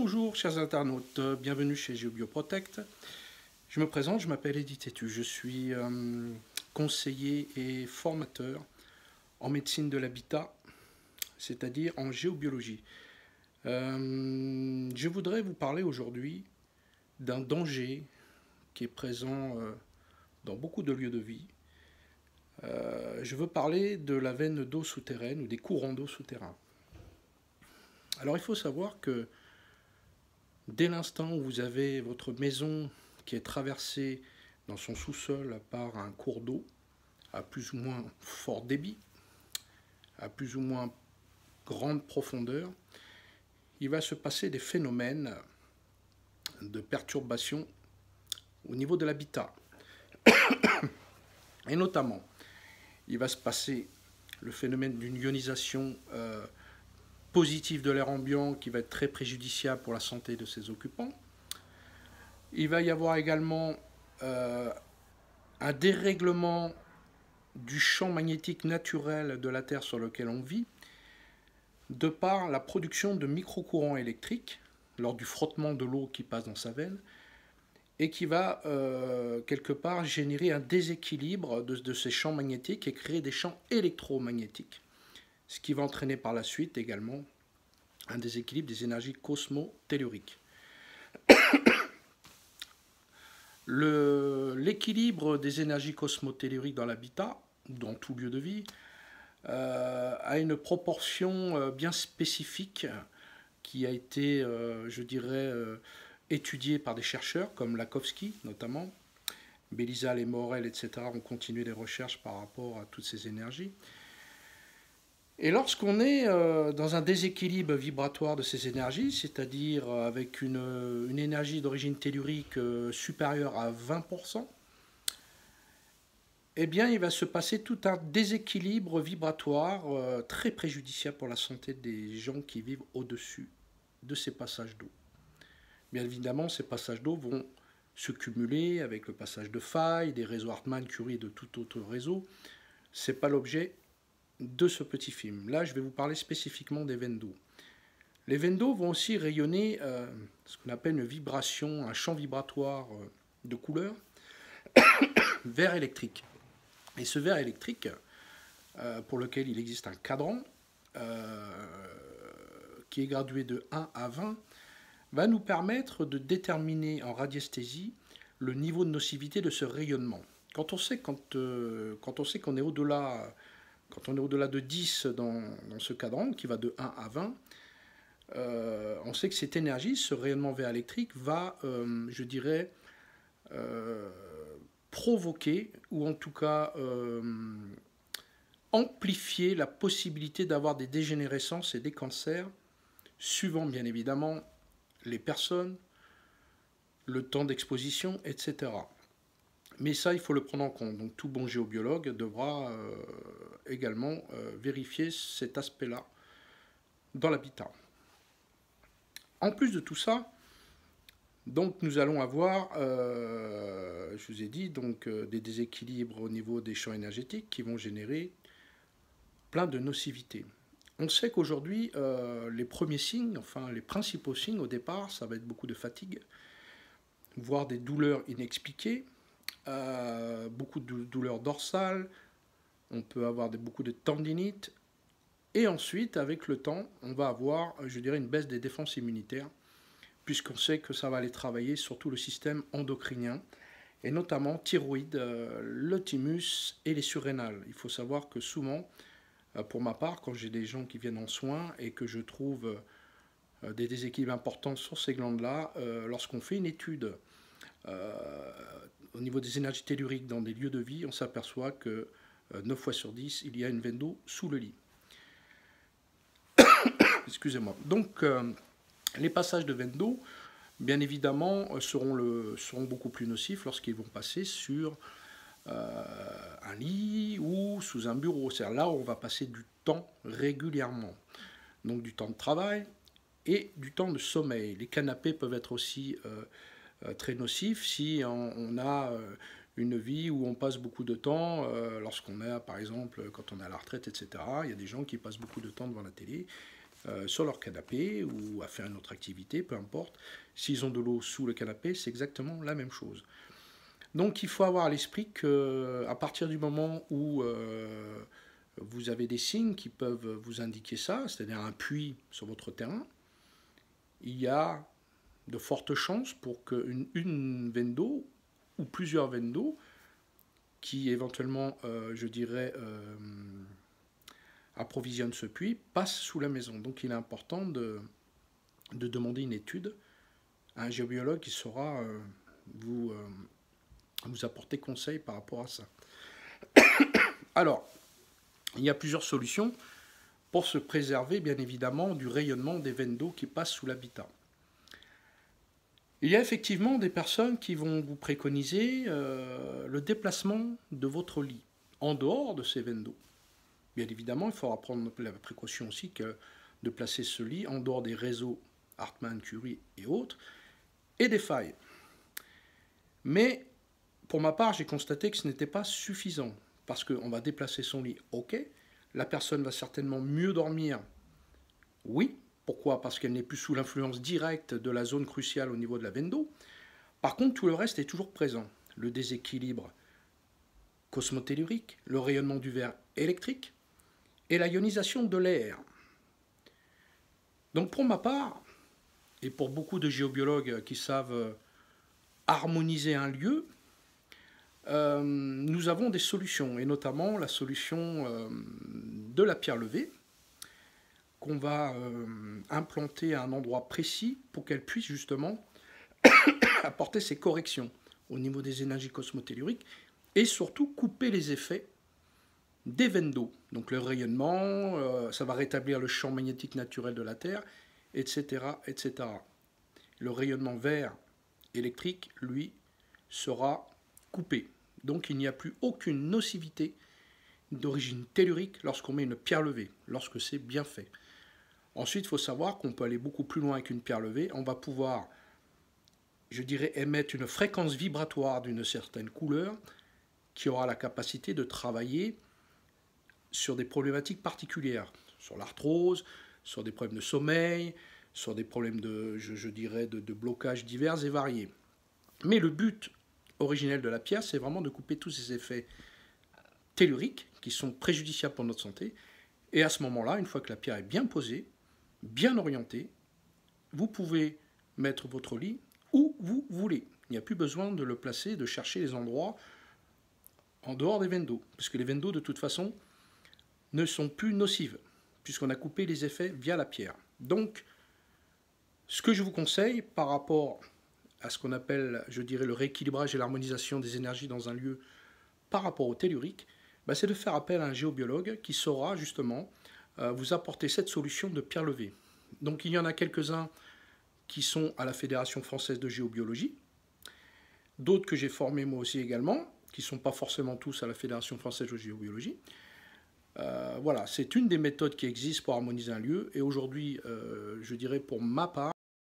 Bonjour chers internautes, bienvenue chez GeoBioProtect. Je me présente, je m'appelle Eddy Tétu, je suis conseiller et formateur en médecine de l'habitat, c'est-à-dire en géobiologie. Je voudrais vous parler aujourd'hui d'un danger qui est présent dans beaucoup de lieux de vie. Je veux parler de la veine d'eau souterraine ou des courants d'eau souterrains. Alors il faut savoir que dès l'instant où vous avez votre maison qui est traversée dans son sous-sol par un cours d'eau à plus ou moins fort débit, à plus ou moins grande profondeur, il va se passer des phénomènes de perturbation au niveau de l'habitat. Et notamment, il va se passer le phénomène d'une ionisation positive de l'air ambiant qui va être très préjudiciable pour la santé de ses occupants. Il va y avoir également un dérèglement du champ magnétique naturel de la Terre sur lequel on vit, de par la production de microcourants électriques lors du frottement de l'eau qui passe dans sa veine, et qui va quelque part générer un déséquilibre de ces champs magnétiques et créer des champs électromagnétiques. Ce qui va entraîner par la suite également un déséquilibre des énergies cosmotelluriques. L'équilibre des énergies cosmotelluriques dans l'habitat, ou dans tout lieu de vie, a une proportion bien spécifique qui a été, je dirais, étudiée par des chercheurs comme Lakowski notamment. Belizal et Morel, etc. ont continué les recherches par rapport à toutes ces énergies. Et lorsqu'on est dans un déséquilibre vibratoire de ces énergies, c'est-à-dire avec une énergie d'origine tellurique supérieure à 20%, eh bien il va se passer tout un déséquilibre vibratoire très préjudiciable pour la santé des gens qui vivent au-dessus de ces passages d'eau. Bien évidemment, ces passages d'eau vont se cumuler avec le passage de failles, des réseaux Hartmann, Curie et de tout autre réseau. Ce n'est pas l'objet de ce petit film. Là, je vais vous parler spécifiquement des veines d'eau. Les veines d'eau vont aussi rayonner ce qu'on appelle une vibration, un champ vibratoire de couleur, vert électrique. Et ce vert électrique, pour lequel il existe un cadran, qui est gradué de 1 à 20, va nous permettre de déterminer en radiesthésie le niveau de nocivité de ce rayonnement. Quand on sait qu'on est au-delà... Quand on est au-delà de 10 dans ce cadran, qui va de 1 à 20, on sait que cette énergie, ce rayonnement vert électrique, va, je dirais, provoquer, ou en tout cas amplifier la possibilité d'avoir des dégénérescences et des cancers, suivant bien évidemment les personnes, le temps d'exposition, etc. Mais ça, il faut le prendre en compte. Donc tout bon géobiologue devra également vérifier cet aspect-là dans l'habitat. En plus de tout ça, donc nous allons avoir, je vous ai dit, donc, des déséquilibres au niveau des champs énergétiques qui vont générer plein de nocivité. On sait qu'aujourd'hui, les premiers signes, enfin les principaux signes au départ, ça va être beaucoup de fatigue, voire des douleurs inexpliquées, beaucoup de douleurs dorsales, on peut avoir beaucoup de tendinite, et ensuite, avec le temps, on va avoir, je dirais, une baisse des défenses immunitaires, puisqu'on sait que ça va aller travailler sur tout le système endocrinien, et notamment thyroïde, le thymus et les surrénales. Il faut savoir que souvent, pour ma part, quand j'ai des gens qui viennent en soins et que je trouve des déséquilibres importants sur ces glandes-là, lorsqu'on fait une étude au niveau des énergies telluriques dans des lieux de vie, on s'aperçoit que 9 fois sur 10, il y a une veine d'eau sous le lit. Excusez-moi. Donc, les passages de veines d'eau, bien évidemment, seront beaucoup plus nocifs lorsqu'ils vont passer sur un lit ou sous un bureau. C'est-à-dire là où on va passer du temps régulièrement. Donc du temps de travail et du temps de sommeil. Les canapés peuvent être aussi très nocif si on a une vie où on passe beaucoup de temps, lorsqu'on est, par exemple, quand on est à la retraite, etc. Il y a des gens qui passent beaucoup de temps devant la télé sur leur canapé ou à faire une autre activité, peu importe. S'ils ont de l'eau sous le canapé, c'est exactement la même chose. Donc il faut avoir à l'esprit qu'à partir du moment où vous avez des signes qui peuvent vous indiquer ça, c'est-à-dire un puits sur votre terrain, il y a de fortes chances pour qu'une veine d'eau ou plusieurs veines d'eau qui éventuellement, je dirais, approvisionnent ce puits, passent sous la maison. Donc il est important de demander une étude à un géobiologue qui saura vous apporter conseil par rapport à ça. Alors, il y a plusieurs solutions pour se préserver, bien évidemment, du rayonnement des veines d'eau qui passent sous l'habitat. Il y a effectivement des personnes qui vont vous préconiser le déplacement de votre lit en dehors de ces veines d'eau. Bien évidemment, il faudra prendre la précaution aussi de placer ce lit en dehors des réseaux Hartmann, Curie et autres, et des failles. Mais pour ma part, j'ai constaté que ce n'était pas suffisant, parce qu'on va déplacer son lit, ok, la personne va certainement mieux dormir, oui. Pourquoi? Parce qu'elle n'est plus sous l'influence directe de la zone cruciale au niveau de la veine d'eau. Par contre, tout le reste est toujours présent. Le déséquilibre cosmotellurique, le rayonnement du verre électrique et la ionisation de l'air. Donc pour ma part, et pour beaucoup de géobiologues qui savent harmoniser un lieu, nous avons des solutions, et notamment la solution de la pierre levée, qu'on va implanter à un endroit précis pour qu'elle puisse justement apporter ces corrections au niveau des énergies cosmotelluriques et surtout couper les effets des veines d'eau. Donc le rayonnement, ça va rétablir le champ magnétique naturel de la Terre, etc., etc. Le rayonnement vert électrique, lui, sera coupé. Donc il n'y a plus aucune nocivité d'origine tellurique lorsqu'on met une pierre levée, lorsque c'est bien fait. Ensuite, il faut savoir qu'on peut aller beaucoup plus loin avec une pierre levée. On va pouvoir, je dirais, émettre une fréquence vibratoire d'une certaine couleur qui aura la capacité de travailler sur des problématiques particulières, sur l'arthrose, sur des problèmes de sommeil, sur des problèmes je dirais, de blocage divers et variés. Mais le but originel de la pierre, c'est vraiment de couper tous ces effets telluriques qui sont préjudiciables pour notre santé. Et à ce moment-là, une fois que la pierre est bien posée, bien orientée, vous pouvez mettre votre lit où vous voulez. Il n'y a plus besoin de le placer, de chercher les endroits en dehors des veines d'eau. Parce que les veines d'eau, de toute façon, ne sont plus nocives, puisqu'on a coupé les effets via la pierre. Donc, ce que je vous conseille par rapport à ce qu'on appelle, je dirais, le rééquilibrage et l'harmonisation des énergies dans un lieu par rapport au tellurique, c'est de faire appel à un géobiologue qui saura justement vous apporter cette solution de pierre levée. Donc il y en a quelques-uns qui sont à la Fédération française de géobiologie, d'autres que j'ai formés moi aussi également, qui ne sont pas forcément tous à la Fédération française de géobiologie. Voilà, c'est une des méthodes qui existent pour harmoniser un lieu, et aujourd'hui, je dirais pour ma part,